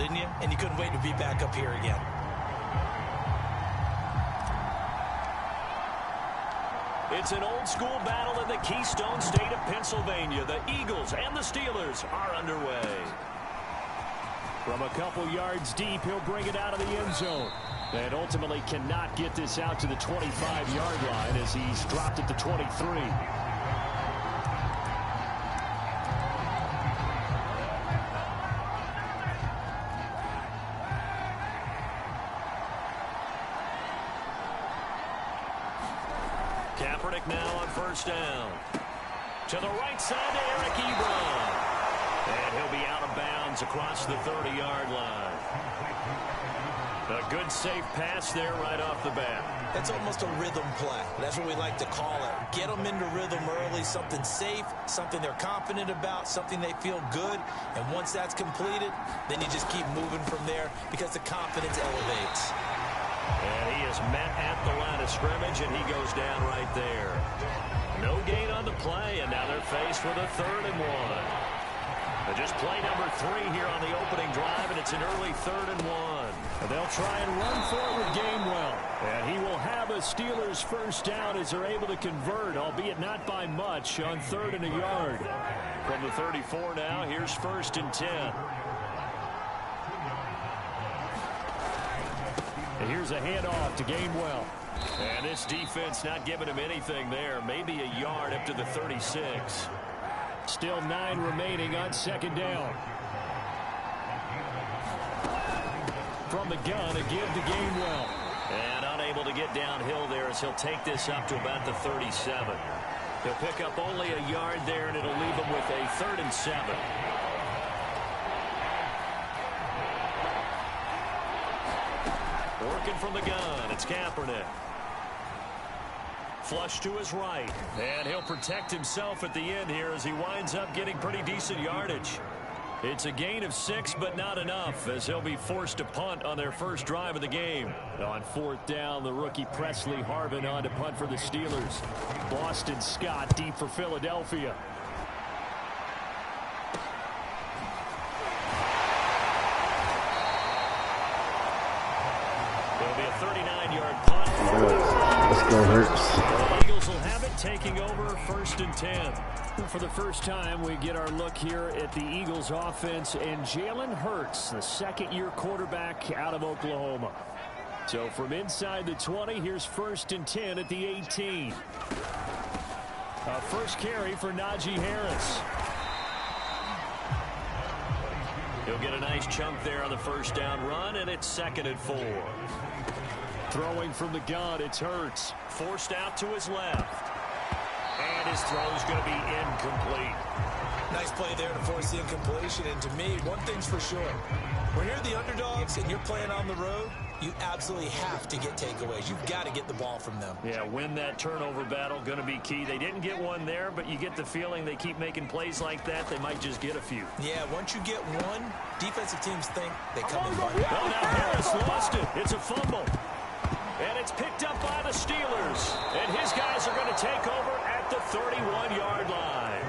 didn't you? And you couldn't wait to be back up here again. It's an old-school battle in the Keystone State of Pennsylvania. The Eagles and the Steelers are underway. From a couple yards deep, he'll bring it out of the end zone. And ultimately cannot get this out to the 25-yard line as he's dropped at the 23. Kaepernick now on first down. To the right side to Eric Ebron. And he'll be out of bounds across the 30-yard line. A good safe pass there right off the bat. That's almost a rhythm play. That's what we like to call it. Get them into rhythm early, something safe, something they're confident about, something they feel good. And once that's completed, then you just keep moving from there because the confidence elevates. And he is met at the line of scrimmage, and he goes down right there. No gain on the play, and now they're faced with a 3rd and 1. Just play number 3 here on the opening drive, and it's an early 3rd and 1. And they'll try and run for it with Gainwell. And he will have a Steelers first down as they're able to convert, albeit not by much, on 3rd and a yard. From the 34 now, here's 1st and 10. And here's a handoff to Gainwell. And this defense not giving him anything there. Maybe a yard up to the 36. Still 9 remaining on 2nd down. From the gun, a give to Gainwell. And unable to get downhill there as he'll take this up to about the 37. He'll pick up only a yard there, and it'll leave him with a 3rd and 7. Working from the gun, it's Kaepernick. Flush to his right, and he'll protect himself at the end here as he winds up getting pretty decent yardage. It's a gain of 6, but not enough, as he'll be forced to punt on their first drive of the game. On 4th down, the rookie Presley Harvin on to punt for the Steelers. Boston Scott deep for Philadelphia. It'll be a 39-yard punt. Let's go, Hurts. The Eagles will have it, taking over 1st and 10. For the first time, we get our look here at the Eagles offense and Jalen Hurts, the 2nd-year quarterback out of Oklahoma. So from inside the 20, here's 1st and 10 at the 18. First carry for Najee Harris. He'll get a nice chunk there on the first down run, and it's 2nd and 4. Throwing from the gun, it's Hurts. Forced out to his left. And his throw's going to be incomplete. Nice play there to force the incompletion. And to me, one thing's for sure. When you're the underdogs and you're playing on the road, you absolutely have to get takeaways. You've got to get the ball from them. Yeah, win that turnover battle, going to be key. They didn't get one there, but you get the feeling they keep making plays like that, they might just get a few. Yeah, once you get one, defensive teams think they come in one. Oh, now Harris lost it. It's a fumble. And it's picked up by the Steelers. And his guys are going to take over at the 31-yard line.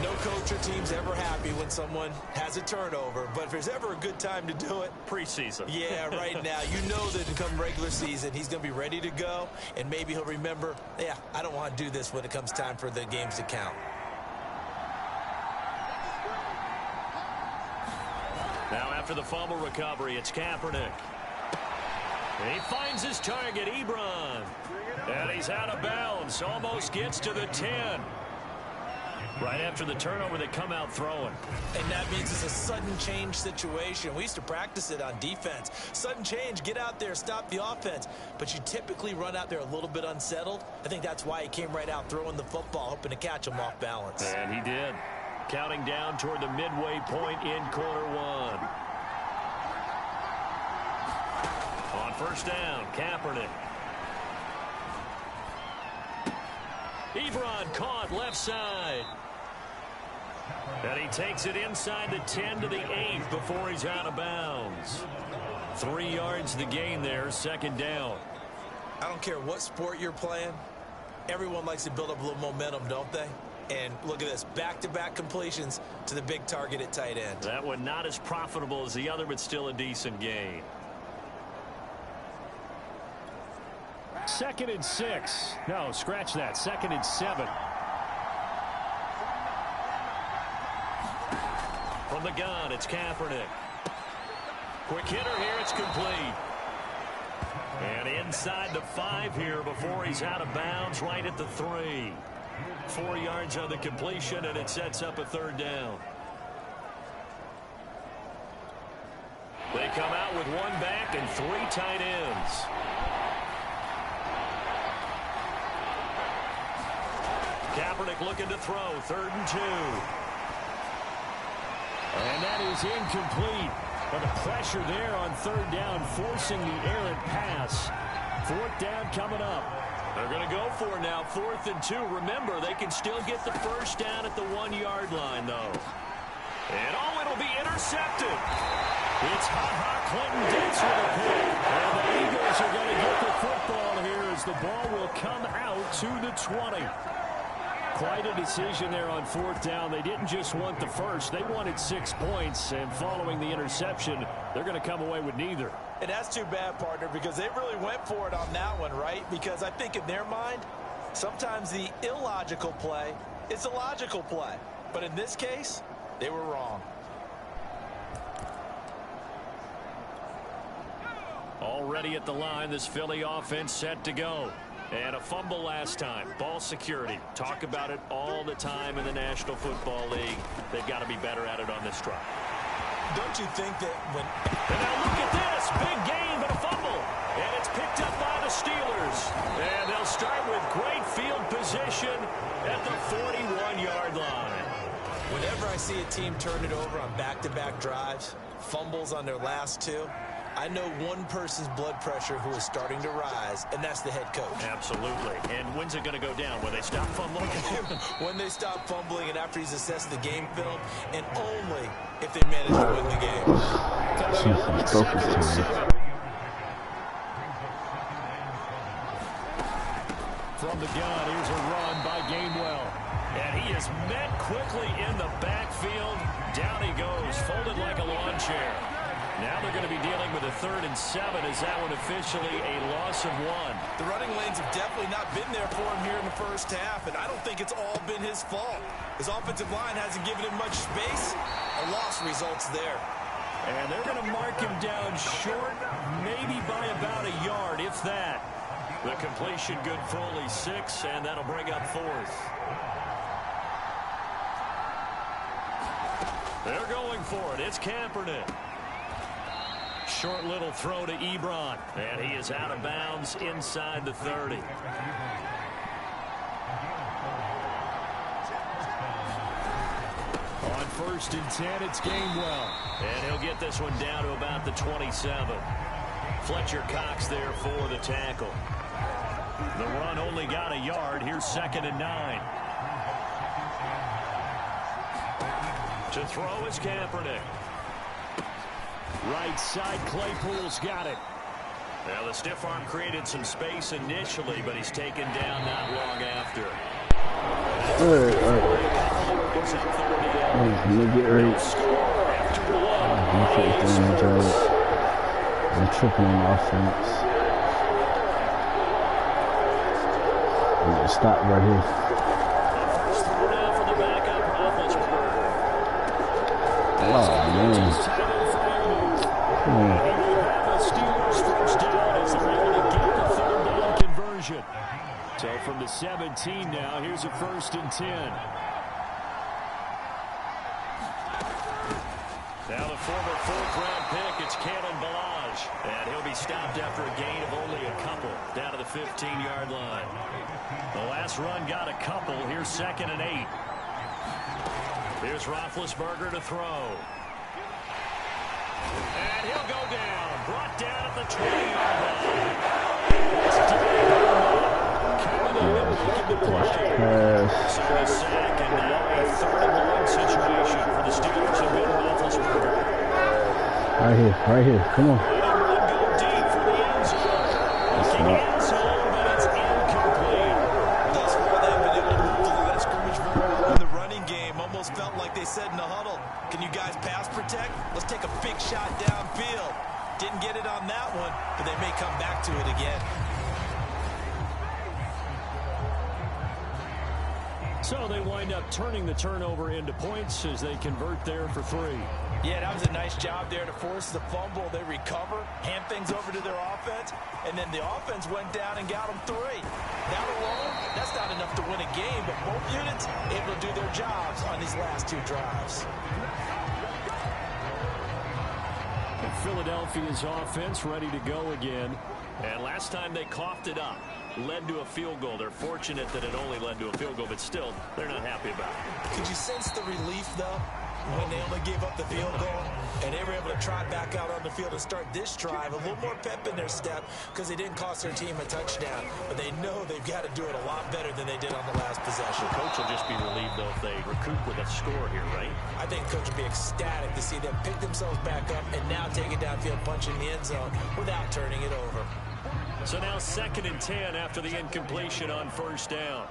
No coach or team's ever happy when someone has a turnover, but if there's ever a good time to do it, preseason. Yeah, right now. You know that come regular season, he's going to be ready to go, and maybe he'll remember, yeah, I don't want to do this when it comes time for the games to count. Now after the fumble recovery, it's Kaepernick. And he finds his target, Ebron. And he's out of bounds, almost gets to the 10. Right after the turnover, they come out throwing. And that means it's a sudden change situation. We used to practice it on defense. Sudden change, get out there, stop the offense. But you typically run out there a little bit unsettled. I think that's why he came right out throwing the football, hoping to catch him off balance. And he did. Counting down toward the midway point in quarter one. On first down, Kaepernick. Ebron caught left side. And he takes it inside the 10 to the 8 before he's out of bounds. 3 yards the gain there, second down. I don't care what sport you're playing. Everyone likes to build up a little momentum, don't they? And look at this, back-to-back completions to the big target at tight end. That one not as profitable as the other, but still a decent gain. 2nd and 6. No, scratch that. 2nd and 7. From the gun, it's Kaepernick. Quick hitter here, it's complete. And inside the 5 here before he's out of bounds, right at the 3. 4 yards on the completion, and it sets up a 3rd down. They come out with 1 back and 3 tight ends. Kaepernick looking to throw, 3rd and 2. And that is incomplete. But the pressure there on 3rd down, forcing the errant pass. 4th down coming up. They're going to go for it now, 4th and 2. Remember, they can still get the 1st down at the 1-yard line, though. And, oh, it'll be intercepted. It's Ha-Ha Clinton Dix with a pick. And the Eagles are going to get the football here as the ball will come out to the 20. Quite a decision there on 4th down. They didn't just want the 1st. They wanted 6 points. And following the interception, they're going to come away with neither. And that's too bad, partner, because they really went for it on that one, right? Because I think in their mind, sometimes the illogical play is a logical play. But in this case, they were wrong. Already at the line, this Philly offense set to go. And a fumble last time. Ball security. Talk about it all the time in the National Football League. They've got to be better at it on this drive. Don't you think that when... And now look at this. Big gain, but a fumble. And it's picked up by the Steelers. And they'll start with great field position at the 41-yard line. Whenever I see a team turn it over on back-to-back drives, fumbles on their last 2, I know one person's blood pressure who is starting to rise, and that's the head coach. Absolutely. And when's it going to go down? When they stop fumbling? When they stop fumbling and after he's assessed the game film, and only if they manage to win the game. From the gun, here's a run by Gainwell. And he is met quickly in the backfield. Down he goes, folded like a lawn chair. Now they're going to be dealing with a 3rd and 7. Is that one officially a loss of 1? The running lanes have definitely not been there for him here in the first half, and I don't think it's all been his fault. His offensive line hasn't given him much space. A loss results there. And they're going to mark him down short, maybe by about a yard, if that. The completion good for only 6, and that'll bring up 4th. They're going for it. It's Kaepernick. Short little throw to Ebron. And he is out of bounds inside the 30. On 1st and 10, it's Gainwell. And he'll get this one down to about the 27. Fletcher Cox there for the tackle. The run only got a yard. Here's 2nd and 9. To throw is Kaepernick. Right side, Claypool's got it. Well, the stiff arm created some space initially, but he's taken down not long after. I'm tripping on offense. I'm going to stop right here. First throw down for the backup, Roethlisberger. Oh, man. Steelers first down as they're able to get the 3rd down conversion. So from the 17 now, here's a 1st and 10. Now the former 4th-round pick, it's Kalen Ballage. And he'll be stopped after a gain of only a couple, down to the 15-yard line. The last run got a couple. Here's 2nd and 8. Here's Roethlisberger to throw. And he'll go down. Brought down at the 20-yard line. It's coming in and making the play. So a sack and now a 3rd and 1 situation for the Steelers and Ben Roethlisberger. Right here. Come on. Go deep for the end zone. Looking end zone, but it's incomplete. Thus far, they've been able to move to the line of scrimmage very well. guys pass protect. Let's take a big shot downfield. Didn't get it on that one, but they may come back to it again. So they wind up turning the turnover into points as they convert there for 3. Yeah, that was a nice job there to force the fumble. They recover, hand things over to their offense, and then the offense went down and got them 3. That alone, that's not enough to win a game, but both units able to do their jobs on these last 2 drives. And Philadelphia's offense ready to go again. And last time they coughed it up, led to a field goal. They're fortunate that it only led to a field goal, but still, they're not happy about it. Could you sense the relief, though, when they only gave up the field goal and they were able to trot back out on the field and start this drive? A little more pep in their step because they didn't cost their team a touchdown, but they know they've got to do it a lot better than they did on the last possession. The coach will just be relieved, though, if they recoup with a score here, right? I think coach will be ecstatic to see them pick themselves back up and now take it downfield, punch in the end zone without turning it over. So now 2nd and 10 after the incompletion on 1st down.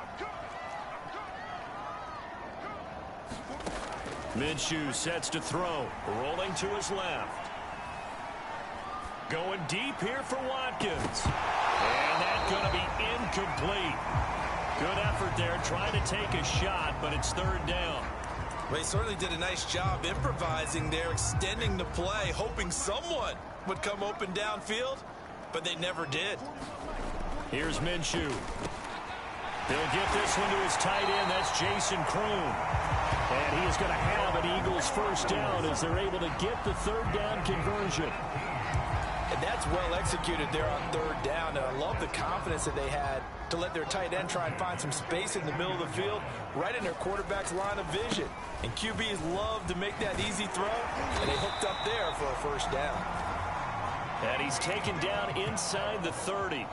Minshew sets to throw, rolling to his left. Going deep here for Watkins. And that's going to be incomplete. Good effort there, trying to take a shot, but it's 3rd down. Well, he certainly did a nice job improvising there, extending the play, hoping someone would come open downfield, but they never did. Here's Minshew. He'll get this one to his tight end. That's Jason Kroon. And he is going to have an Eagles 1st down as they're able to get the 3rd down conversion. And that's well executed there on 3rd down. And I love the confidence that they had to let their tight end try and find some space in the middle of the field, right in their quarterback's line of vision. And QBs love to make that easy throw, and they hooked up there for a 1st down. And he's taken down inside the 30.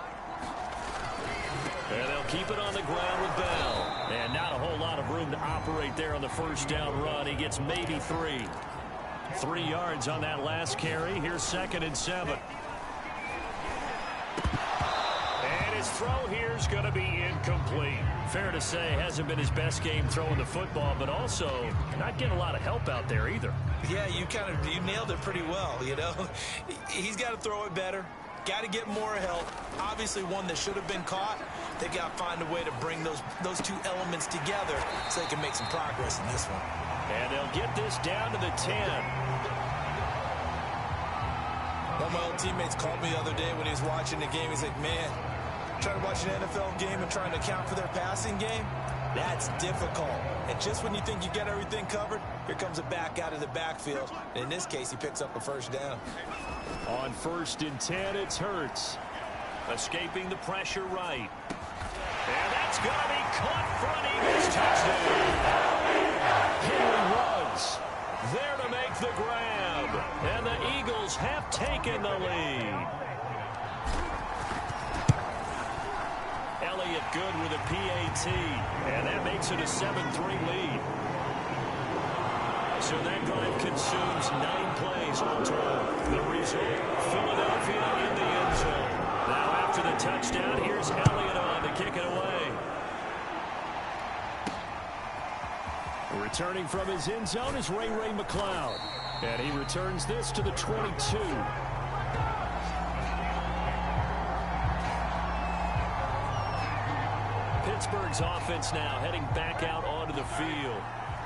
And they'll keep it on the ground with Bell. And not a whole lot of room to operate there on the 1st down run. He gets maybe 3. 3 yards on that last carry. Here's 2nd and 7. And his throw here is going to be incomplete. Fair to say, hasn't been his best game throwing the football, but also not getting a lot of help out there either. Yeah, you nailed it pretty well, you know. He's got to throw it better. Got to get more help. Obviously one that should have been caught. They got to find a way to bring those 2 elements together so they can make some progress in this one. And they'll get this down to the 10. One of my old teammates called me the other day when he was watching the game. He's like, man, trying to watch an NFL game and trying to account for their passing game, that's difficult. And just when you think you get everything covered, here comes a back out of the backfield. And in this case, he picks up a 1st down. On 1st and 10, it's Hurts. Escaping the pressure right. And that's going to be caught for an Eagles touchdown. Henry Ruggs There to make the grab. And the Eagles have taken the lead. Elliott good with a PAT. And that makes it a 7-3 lead. So that drive consumes 9 plays all total. The result, Philadelphia in the end zone. Now after the touchdown, here's Elliott on to kick it away. Returning from his end zone is Ray McCloud. And he returns this to the 22. Pittsburgh's offense now heading back out onto the field.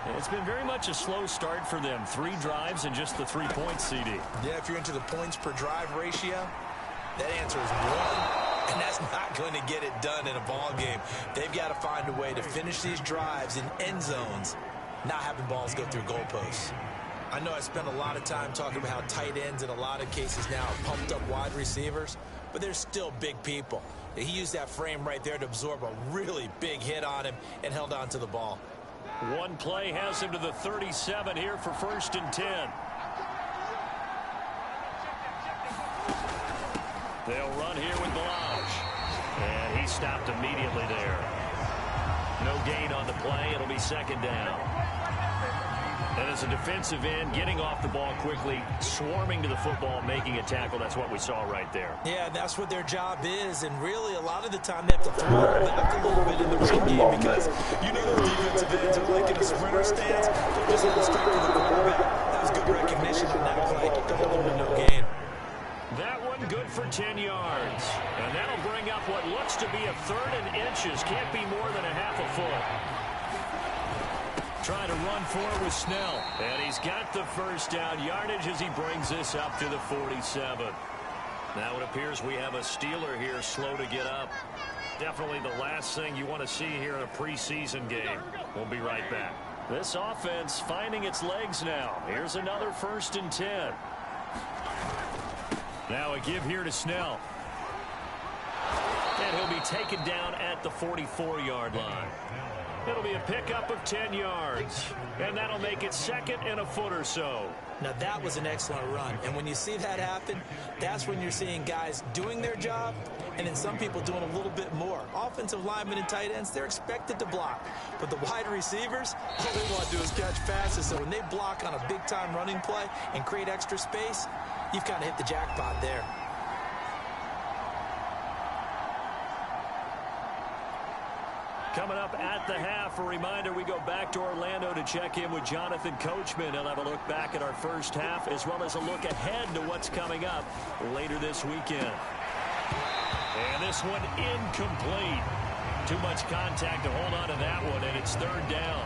And it's been very much a slow start for them. 3 drives and just the 3 points, CD. Yeah, if you're into the points per drive ratio, that answer is 1. And that's not going to get it done in a ball game. They've got to find a way to finish these drives in end zones, not having balls go through goalposts. I know I spent a lot of time talking about how tight ends in a lot of cases now are pumped up wide receivers, but they're still big people. He used that frame right there to absorb a really big hit on him and held on to the ball. One play has him to the 37 here for 1st and 10. They'll run here with Blanche. And he stopped immediately there. No gain on the play. It'll be 2nd down. And as a defensive end, getting off the ball quickly, swarming to the football, making a tackle, that's what we saw right there. Yeah, that's what their job is, and really a lot of the time they have to throw it back a little bit in the run game because you know the defensive ends are like in a sprinter stance. They're just going straight to the quarterback. That was inches. Can't be more than a half a foot. Trying to run for it with Snell. And he's got the first down yardage as he brings this up to the 47. Now it appears we have a Steeler here slow to get up. Definitely the last thing you want to see here in a preseason game. We'll be right back. This offense finding its legs now. Here's another 1st and 10. Now a give here to Snell. And he'll be taken down at the 44-yard line. It'll be a pickup of 10 yards. And that'll make it 2nd and a foot or so. Now that was an excellent run. And when you see that happen, that's when you're seeing guys doing their job and then some people doing a little bit more. Offensive linemen and tight ends, they're expected to block. But the wide receivers, all they want to do is catch passes. So when they block on a big-time running play and create extra space, you've kind of hit the jackpot there. Coming up at the half, a reminder we go back to Orlando to check in with Jonathan Coachman. He'll have a look back at our first half as well as a look ahead to what's coming up later this weekend. And this one incomplete. Too much contact to hold on to that one, and it's 3rd down.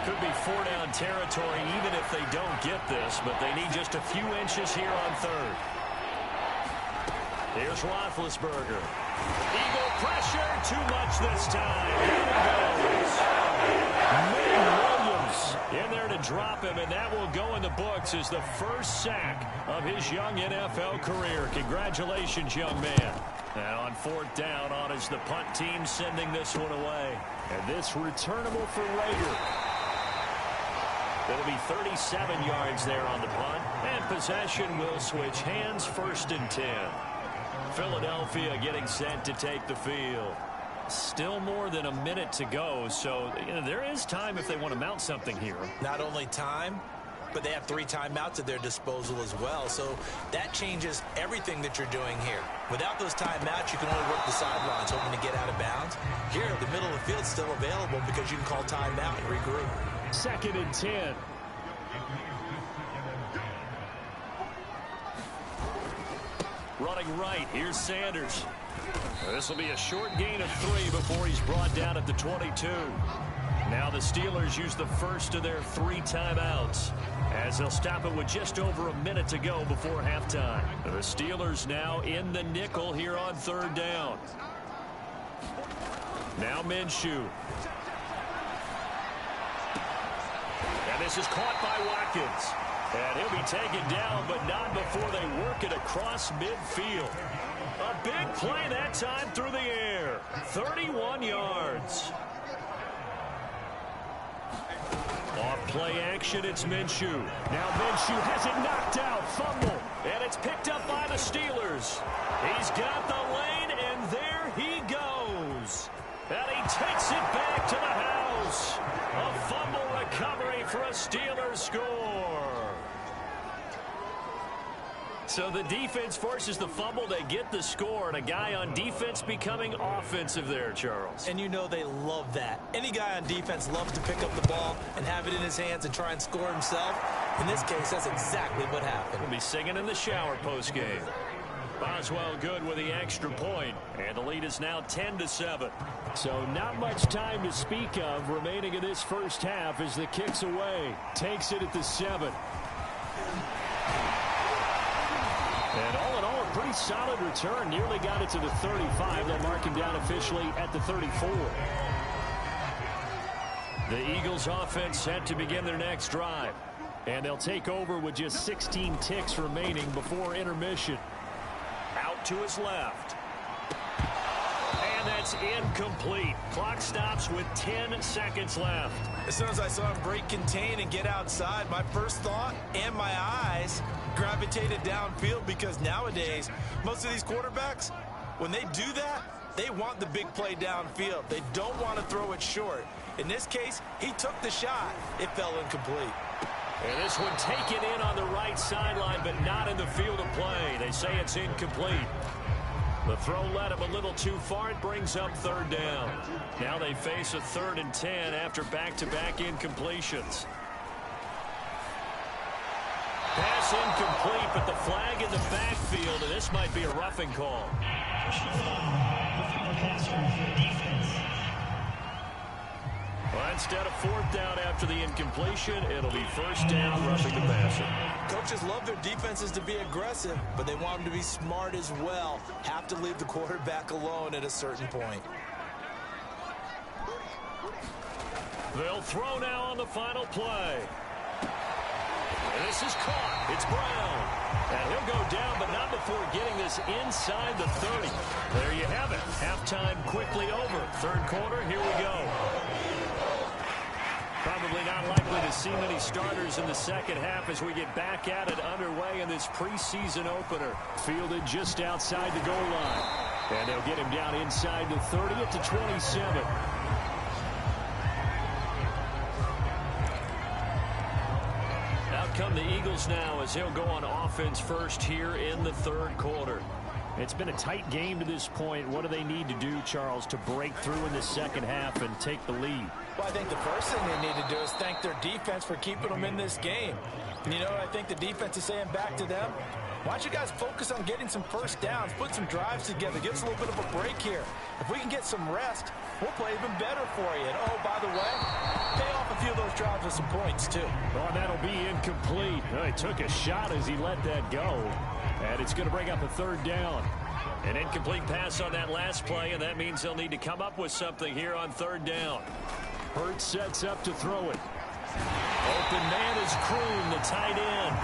Could be 4-down territory even if they don't get this, but they need just a few inches here on 3rd. Here's Roethlisberger. Eagle pressure, too much this time. Williams in there to drop him, and that will go in the books as the first sack of his young NFL career. Congratulations, young man. And on 4th down, on is the punt team sending this one away. And this returnable for Rager. It'll be 37 yards there on the punt, and possession will switch hands, 1st and 10. Philadelphia getting set to take the field. Still more than a minute to go, so there is time if they want to mount something here. Not only time, but they have 3 timeouts at their disposal as well, so that changes everything that you're doing here. Without those timeouts, you can only work the sidelines, hoping to get out of bounds. Here, the middle of the field's still available because you can call timeout and regroup. 2nd and 10. Running right, here's Sanders. This will be a short gain of 3 before he's brought down at the 22. Now the Steelers use the first of their 3 timeouts as they'll stop it with just over a minute to go before halftime. The Steelers now in the nickel here on 3rd down. Now Minshew. And this is caught by Watkins. And he'll be taken down, but not before they work it across midfield. A big play that time through the air. 31 yards. Off play action, it's Minshew. Now Minshew has it knocked out. Fumble. And it's picked up by the Steelers. He's got the lane, and there he goes. And he takes it back to the house. A fumble recovery for a Steelers score. So the defense forces the fumble. They get the score, and a guy on defense becoming offensive there, Charles. And you know they love that. Any guy on defense loves to pick up the ball and have it in his hands and try and score himself. In this case, that's exactly what happened. We'll be singing in the shower postgame. Boswell good with the extra point, and the lead is now 10-7. So not much time to speak of remaining in this first half as the kick's away. Takes it at the 7. And all in all, a pretty solid return. Nearly got it to the 35. They'll mark him down officially at the 34. The Eagles offense set to begin their next drive. And they'll take over with just 16 ticks remaining before intermission. Out to his left. And that's incomplete. Clock stops with 10 seconds left. As soon as I saw him break contain and get outside, my first thought and my eyes gravitated downfield, because nowadays, most of these quarterbacks, when they do that, they want the big play downfield. They don't want to throw it short. In this case, he took the shot. It fell incomplete. And this one taken in on the right sideline, but not in the field of play. They say it's incomplete. The throw led him a little too far. It brings up 3rd down. Now they face a 3rd and 10 after back-to-back incompletions. Pass incomplete, but the flag in the backfield, and this might be a roughing call. Well, instead of fourth down after the incompletion, it'll be first down, roughing the passer. Coaches love their defenses to be aggressive, but they want them to be smart as well. Have to leave the quarterback alone at a certain point. They'll throw now on the final play. And this is caught. It's Brown. And he'll go down, but not before getting this inside the 30. There you have it. Halftime quickly over. Third quarter, here we go. Probably not likely to see many starters in the second half as we get back at it underway in this preseason opener. Fielded just outside the goal line. And they'll get him down inside the 30 at the 27. Out come the Eagles now as he'll go on offense first here in the third quarter. It's been a tight game to this point. What do they need to do, Charles, to break through in the second half and take the lead? Well, I think the first thing they need to do is thank their defense for keeping them in this game. And you know, I think the defense is saying back to them, why don't you guys focus on getting some first downs, put some drives together, give us a little bit of a break here. If we can get some rest, we'll play even better for you. And, oh, by the way, pay off a few of those drives with some points, too. Oh, that'll be incomplete. Oh, he took a shot as he let that go. And it's going to bring up a third down. An incomplete pass on that last play, and that means they'll need to come up with something here on third down. Hurts sets up to throw it. Open man is Kroon, the tight end.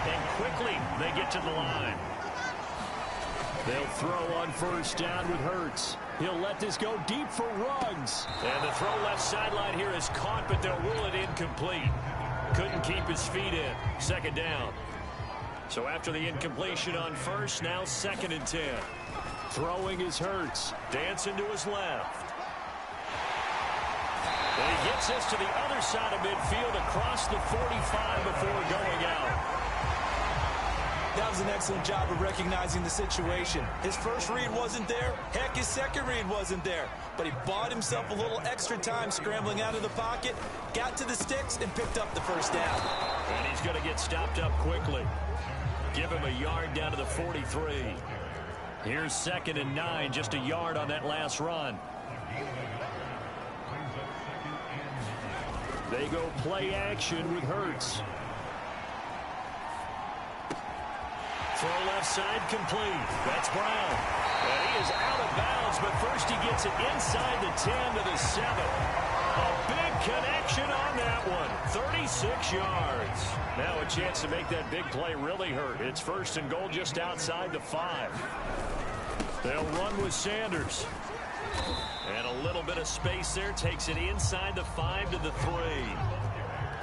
And quickly they get to the line. They'll throw on first down with Hurts. He'll let this go deep for Ruggs. And the throw left sideline here is caught, but they'll rule it incomplete. Couldn't keep his feet in. Second down. So after the incompletion on first, now 2nd and 10. Throwing is Hurts. Dancing to his left. And he gets this to the other side of midfield across the 45 before going out. That was an excellent job of recognizing the situation. His first read wasn't there. Heck, his second read wasn't there. But he bought himself a little extra time scrambling out of the pocket, got to the sticks, and picked up the first down. And he's going to get stopped up quickly. Give him a yard down to the 43. Here's 2nd and 9, just a yard on that last run. They go play action with Hurts. Throw left side complete. That's Brown. And he is out of bounds, but first he gets it inside the 10 to the 7. A big connection on that one. 36 yards. Now a chance to make that big play really hurt. It's 1st and goal just outside the 5. They'll run with Sanders. And a little bit of space there takes it inside the 5 to the 3.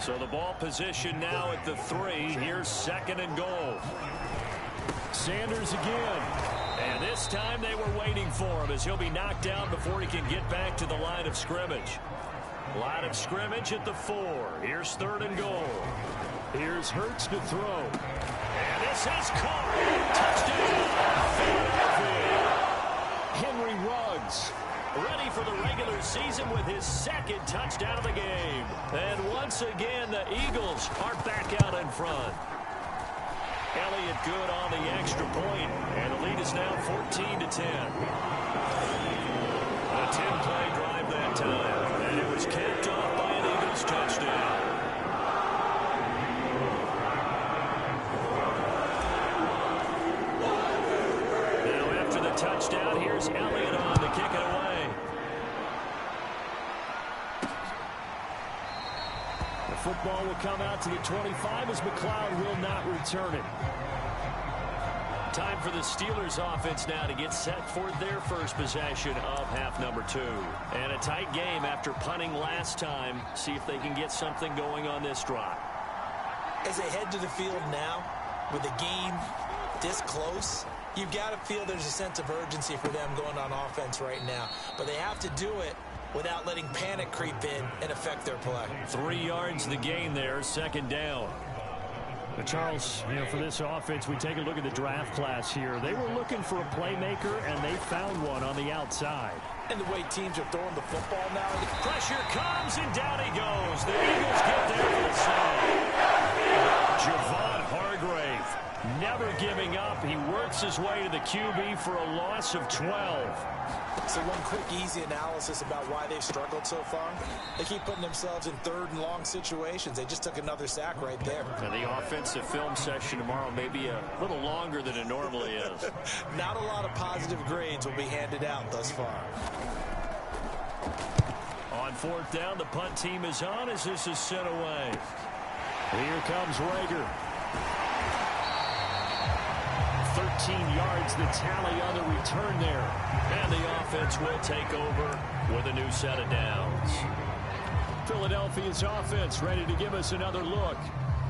So the ball position now at the 3. Here's 2nd and goal. Sanders again. And this time they were waiting for him as he'll be knocked down before he can get back to the line of scrimmage. Line of scrimmage at the 4. Here's 3rd and goal. Here's Hurts to throw. And this is caught. Touchdown, Philadelphia. Henry Ruggs. Ready for the regular season with his 2nd touchdown of the game. And once again, the Eagles are back out in front. Elliott good on the extra point, and the lead is now 14 to 10. A 10-play drive that time, and it was capped off by an Eagles touchdown. Now after the touchdown, here's Elliott on to kick it away. The football will come out to the 25 as McLeod will not return it. Time for the Steelers offense now to get set for their first possession of half number 2. And a tight game after punting last time. See if they can get something going on this drive. As they head to the field now, with the game this close, you've got to feel there's a sense of urgency for them going on offense right now. But they have to do it without letting panic creep in and affect their play. 3 yards the gain there, 2nd down. But Charles, you know, for this offense, we take a look at the draft class here. They were looking for a playmaker, and they found one on the outside. And the way teams are throwing the football now. Pressure comes, and down he goes. The Eagles get there for the sack. makes his way to the QB for a loss of 12. So one quick, easy analysis about why they've struggled so far. They keep putting themselves in third and long situations. They just took another sack right there. And the offensive film session tomorrow may be a little longer than it normally is. Not a lot of positive grades will be handed out thus far. On fourth down, the punt team is on as this is sent away. Here comes Rager. 13 yards, the tally on the return there. And the offense will take over with a new set of downs. Philadelphia's offense ready to give us another look.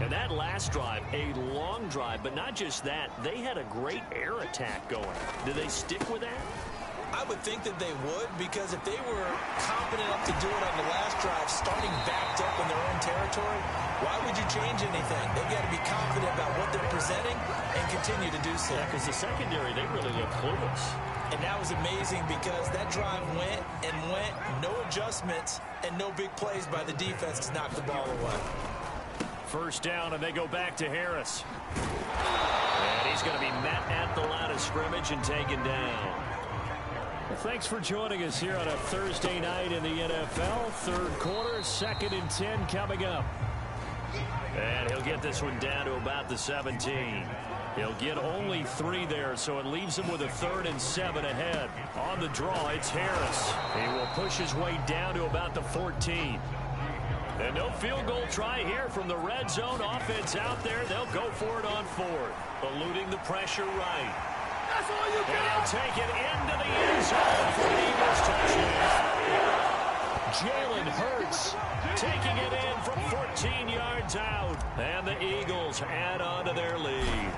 And that last drive, a long drive, but not just that. They had a great air attack going. Do they stick with that? I would think that they would, because if they were confident enough to do it on the last drive, starting backed up in their own territory, why would you change anything? They've got to be confident about what they're presenting and continue to do so. Yeah, because the secondary, they really look clueless. And that was amazing because that drive went and went, no adjustments, and no big plays by the defense to knock the ball away. First down, and they go back to Harris. And he's going to be met at the line of scrimmage and taken down. Well, thanks for joining us here on a Thursday night in the NFL. Third quarter, 2nd and 10 coming up. And he'll get this one down to about the 17. He'll get only 3 there, so it leaves him with a 3rd and 7 ahead. On the draw, it's Harris. He will push his way down to about the 14. And no field goal try here from the red zone. Offense out there. They'll go for it on 4th. Eluding the pressure right. That's all you got. And he'll take it into the end zone for the Eagles touchdown. Jalen Hurts taking it in from 14 yards out. And the Eagles add on to their lead.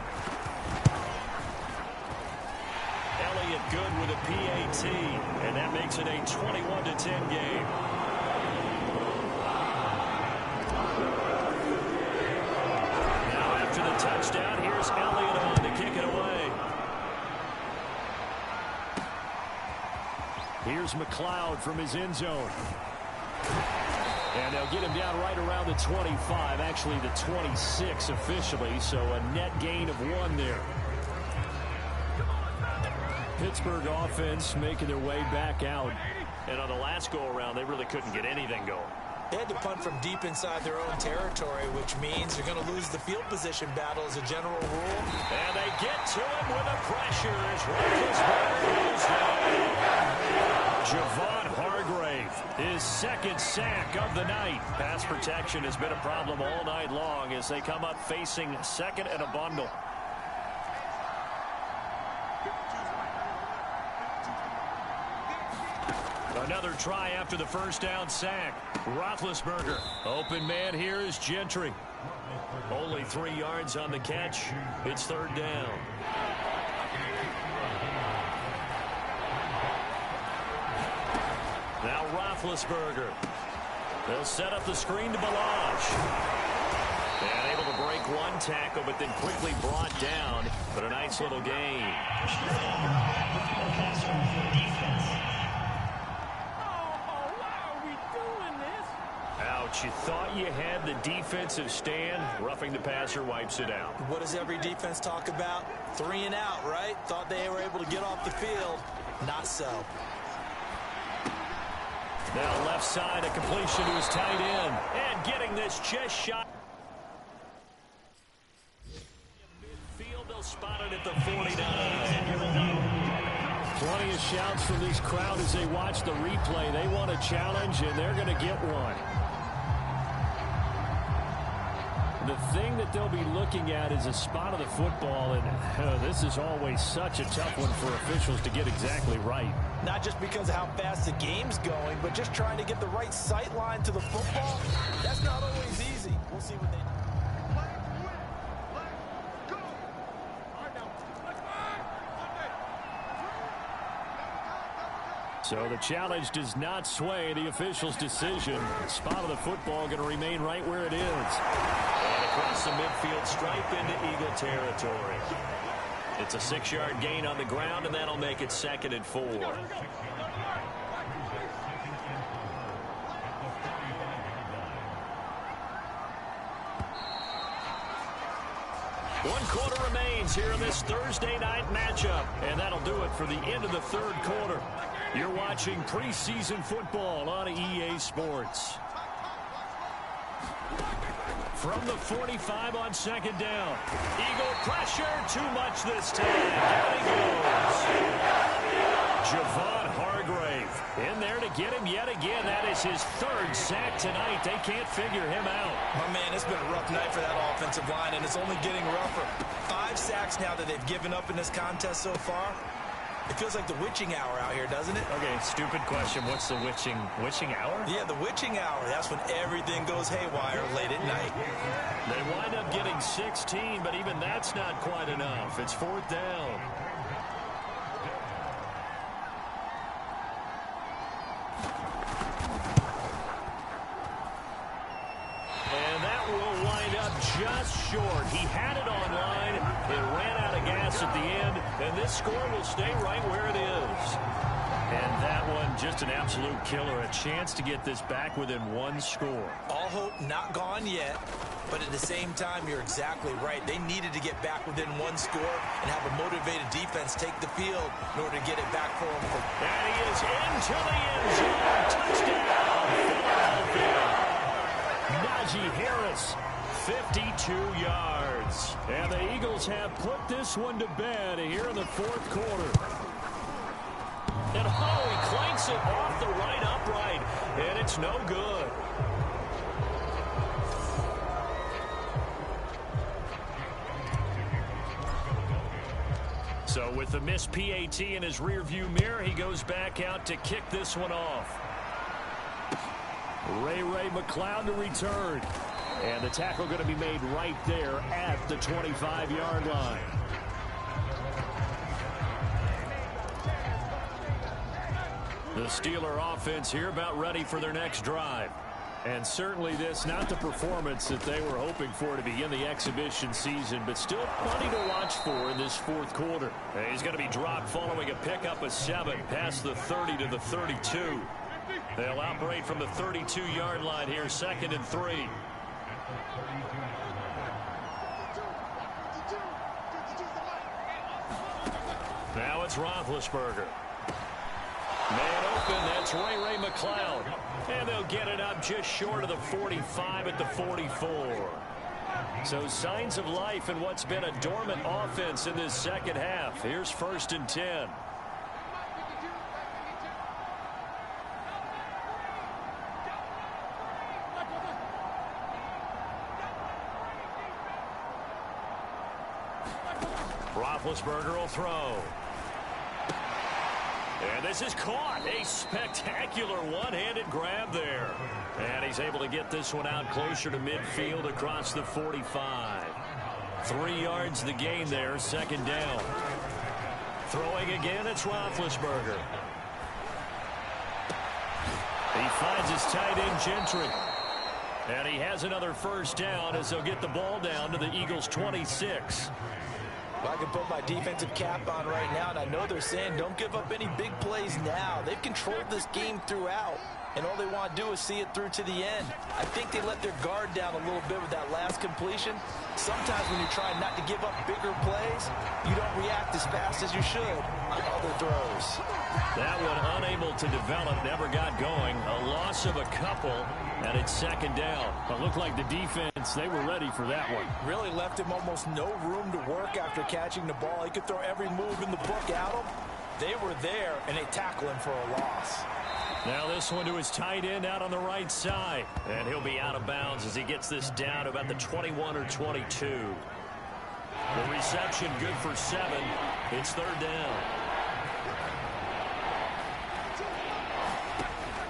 Elliott good with a PAT. And that makes it a 21-10 game. Now after the touchdown, here's Elliott on to kick it away. Here's McLeod from his end zone. And they'll get him down right around the 25, actually the 26 officially, so a net gain of 1 there. Pittsburgh offense making their way back out. And on the last go-around, they really couldn't get anything going. They had to punt from deep inside their own territory, which means you're going to lose the field position battle as a general rule. And they get to him with the pressure as Roethlisberger goes down. Javon Hargrave, his 2nd sack of the night. Pass protection has been a problem all night long as they come up facing 2nd and a bundle. Another try after the first down sack. Roethlisberger. Open man here is Gentry. Only 3 yards on the catch. It's 3rd down. Now Roethlisberger. They'll set up the screen to Balazs. And able to break 1 tackle, but then quickly brought down. But a nice little gain. Ouch, you thought you had the defensive stand. Roughing the passer wipes it out. What does every defense talk about? 3 and out, right? Thought they were able to get off the field. Not so. Now left side, a completion to his tight end. And getting this chest shot. Midfield, they'll spot it at the 49. Plenty of shouts from this crowd as they watch the replay. They want a challenge, and they're going to get one. The thing that they'll be looking at is a spot of the football, and this is always such a tough one for officials to get exactly right. Not just because of how fast the game's going, but just trying to get the right sight line to the football. That's not always easy. We'll see what they do. So the challenge does not sway the official's decision. The spot of the football going to remain right where it is. And across the midfield stripe into Eagle territory. It's a 6-yard gain on the ground, and that'll make it 2nd and 4. One quarter remains here in this Thursday night matchup. And that'll do it for the end of the third quarter. You're watching preseason football on EA Sports. From the 45 on second down. Eagle pressure, too much this time. Down he goes. Javon Hargrave in there to get him yet again. That is his third sack tonight. They can't figure him out. My man, it's been a rough night for that offensive line, and it's only getting rougher. 5 sacks now that they've given up in this contest so far. It feels like the witching hour out here, doesn't it? Okay, stupid question. What's the witching hour? Yeah, the witching hour. That's when everything goes haywire late at night. They wind up getting 16, but even that's not quite enough. It's fourth down. And that will wind up just short. He had it online. It ran out of gas at the end, and this score will stay right where it is. And that one, just an absolute killer. A chance to get this back within one score. All hope not gone yet, but at the same time, you're exactly right. They needed to get back within one score and have a motivated defense take the field in order to get it back for them. And he is into the end zone. Touchdown, Philadelphia. Najee Harris, 52 yards. And the Eagles have put this one to bed here in the fourth quarter. And he clanks it off the right upright, and it's no good. So with the missed PAT in his rearview mirror, he goes back out to kick this one off. Ray McCloud to return. And the tackle going to be made right there at the 25-yard line. The Steeler offense here about ready for their next drive. And certainly this, not the performance that they were hoping for to begin the exhibition season, but still plenty to watch for in this fourth quarter. He's going to be dropped following a pickup of 7 past the 30 to the 32. They'll operate from the 32-yard line here, 2nd and 3. Now it's Roethlisberger. Man open, that's Ray McCloud. And they'll get it up just short of the 45 at the 44. So signs of life in what's been a dormant offense in this second half. Here's 1st and 10. Roethlisberger will throw. And this is caught. A spectacular one-handed grab there. And he's able to get this one out closer to midfield across the 45. 3 yards the gain there, 2nd down. Throwing again, it's Roethlisberger. He finds his tight end, Gentry. And he has another 1st down as they'll get the ball down to the Eagles' 26. Well, I can put my defensive cap on right now, and I know they're saying don't give up any big plays now. They've controlled this game throughout, and all they want to do is see it through to the end. I think they let their guard down a little bit with that last completion. Sometimes when you're trying not to give up bigger plays, you don't react as fast as you should on other throws. That one unable to develop, never got going. A loss of a couple, and it's 2nd down. It looked like the defense, they were ready for that one. Really left him almost no room to work after catching the ball. He could throw every move in the book at him. They were there, and they tackle him for a loss. Now this one to his tight end out on the right side. And he'll be out of bounds as he gets this down to about the 21 or 22. The reception good for 7. It's 3rd down.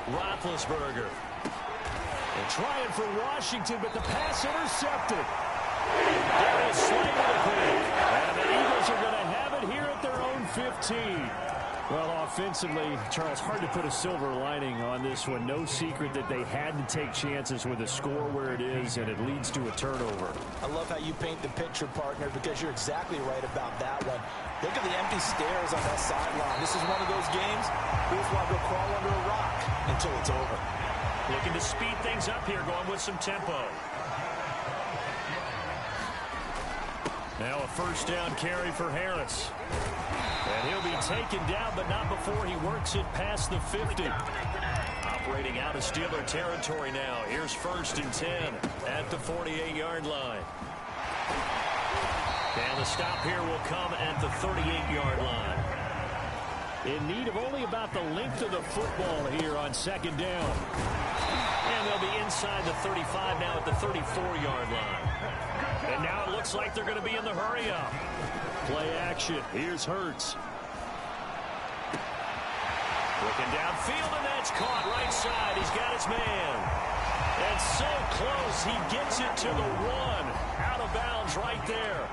Roethlisberger. And trying for Washington, but the pass intercepted. That is slightly. And the Eagles are going to have it here at their own 15. Well, offensively, Charles, hard to put a silver lining on this one. No secret that they had to take chances with the score where it is, and it leads to a turnover. I love how you paint the picture, partner, because you're exactly right about that one. Look at the empty stairs on that sideline. This is one of those games we just want to go crawl under a rock until it's over. Looking to speed things up here, going with some tempo. Now a first down carry for Harris. And he'll be taken down, but not before he works it past the 50. Operating out of Steeler territory now. Here's 1st and 10 at the 48-yard line. And the stop here will come at the 38-yard line. In need of only about the length of the football here on 2nd down. And they'll be inside the 35 now at the 34-yard line. And now it looks like they're going to be in the hurry-up. Play action. Here's Hurts. Looking downfield, and that's caught right side. He's got his man. And so close, he gets it to the 1. Out of bounds right there.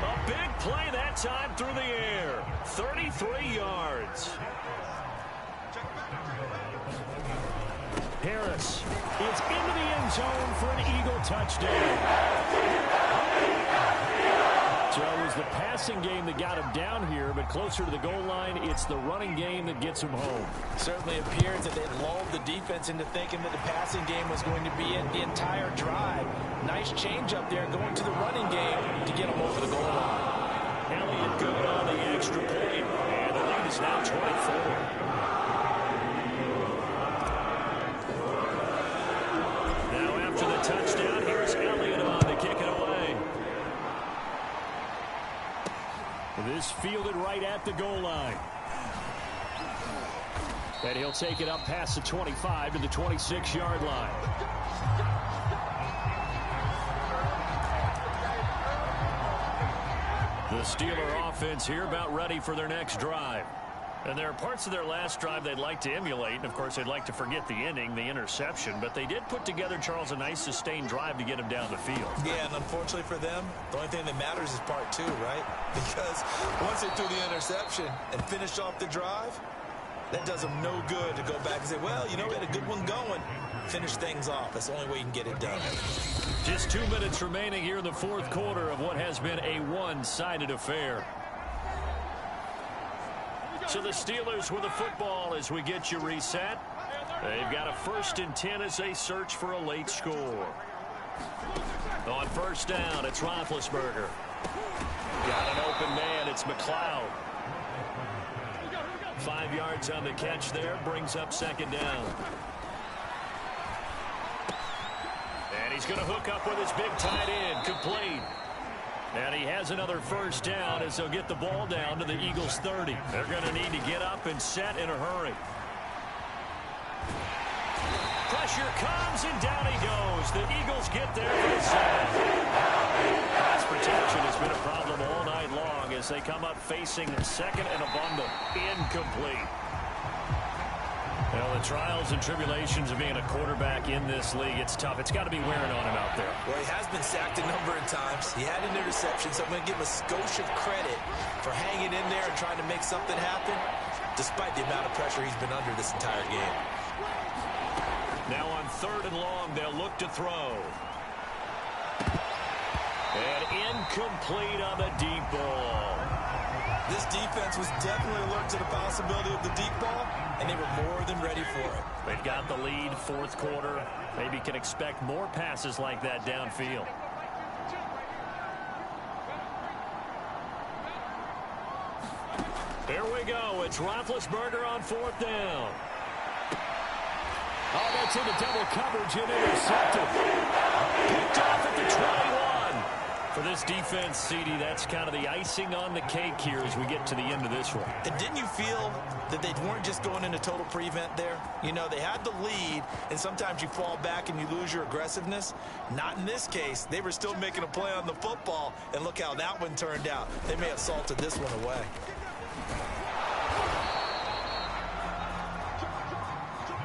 A big play that time through the air. 33 yards. Harris is into the end zone for an Eagle touchdown. So it was the passing game that got him down here, but closer to the goal line, it's the running game that gets him home. Certainly appears that they lulled the defense into thinking that the passing game was going to be in the entire drive. Nice change up there going to the running game to get him over the goal line. Elliott good on the extra point, and the lead is now 24. Touchdown. Here's Elliott on to kick it away. This fielded right at the goal line. And he'll take it up past the 25 to the 26-yard line. The Steeler offense here about ready for their next drive. And there are parts of their last drive they'd like to emulate. And, of course, they'd like to forget the inning, the interception. But they did put together, Charles, a nice sustained drive to get him down the field. Yeah, and unfortunately for them, the only thing that matters is part 2, right? Because once they threw the interception and finished off the drive, that does them no good to go back and say, well, you know, we had a good one going. Finish things off. That's the only way you can get it done. Just 2 minutes remaining here in the 4th quarter of what has been a one-sided affair. So the Steelers with the football as we get you reset. They've got a 1st and 10 as they search for a late score. On 1st down, it's Roethlisberger. Got an open man, it's McLeod. 5 yards on the catch there, brings up 2nd down. And he's going to hook up with his big tight end, complete. And he has another 1st down as they'll get the ball down to the Eagles' 30. They're going to need to get up and set in a hurry. Pressure comes, and down he goes. The Eagles get there for the sack. Pass protection has been a problem all night long as they come up facing 2nd and a bundle. Incomplete. Well, the trials and tribulations of being a quarterback in this league, it's tough. It's got to be wearing on him out there. Well, he has been sacked a number of times. He had an interception, so I'm going to give him a skosh of credit for hanging in there and trying to make something happen, despite the amount of pressure he's been under this entire game. Now on 3rd and long, they'll look to throw. And incomplete on the deep ball. This defense was definitely alert to the possibility of the deep ball, and they were more than ready for it. They've got the lead, 4th quarter. Maybe can expect more passes like that downfield. There we go. It's Roethlisberger on 4th down. Oh, that's into double coverage and intercepted. Picked off at the 21. For this defense, CD, that's kind of the icing on the cake here as we get to the end of this one. And didn't you feel that they weren't just going into total prevent there? You know, they had the lead, and sometimes you fall back and you lose your aggressiveness. Not in this case. They were still making a play on the football, and look how that one turned out. They may have salted this one away.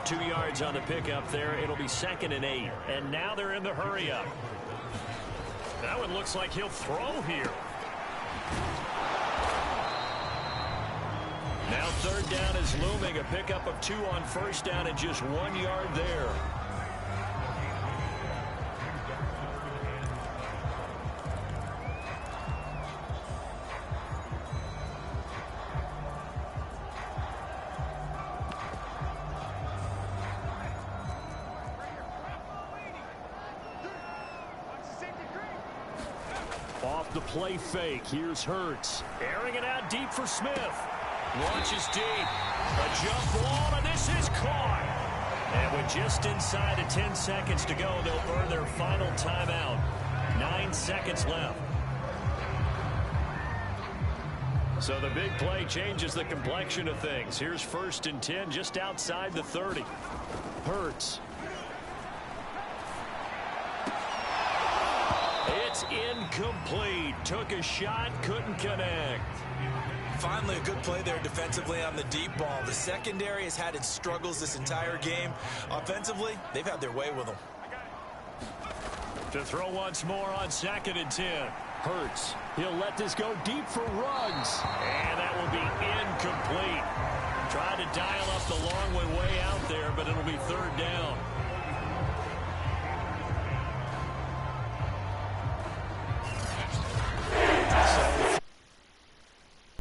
Two yards on the pickup there. It'll be 2nd and 8. And now they're in the hurry-up. That one looks like he'll throw here. Now 3rd down is looming. A pickup of 2 on 1st down and just 1 yard there. off the play fake. Here's Hurts. Airing it out deep for Smith. Launches deep. A jump ball, and this is caught. And with just inside of 10 seconds to go, they'll earn their final timeout. 9 seconds left. So the big play changes the complexion of things. Here's 1st and 10 just outside the 30. Hurts. It's incomplete. Took a shot, couldn't connect. Finally, a good play there defensively on the deep ball. The secondary has had its struggles this entire game. Offensively, they've had their way with them. To throw once more on 2nd and 10. Hurts. He'll let this go deep for Ruggs. And that will be incomplete. Tried to dial up the long way out there, but it'll be 3rd down.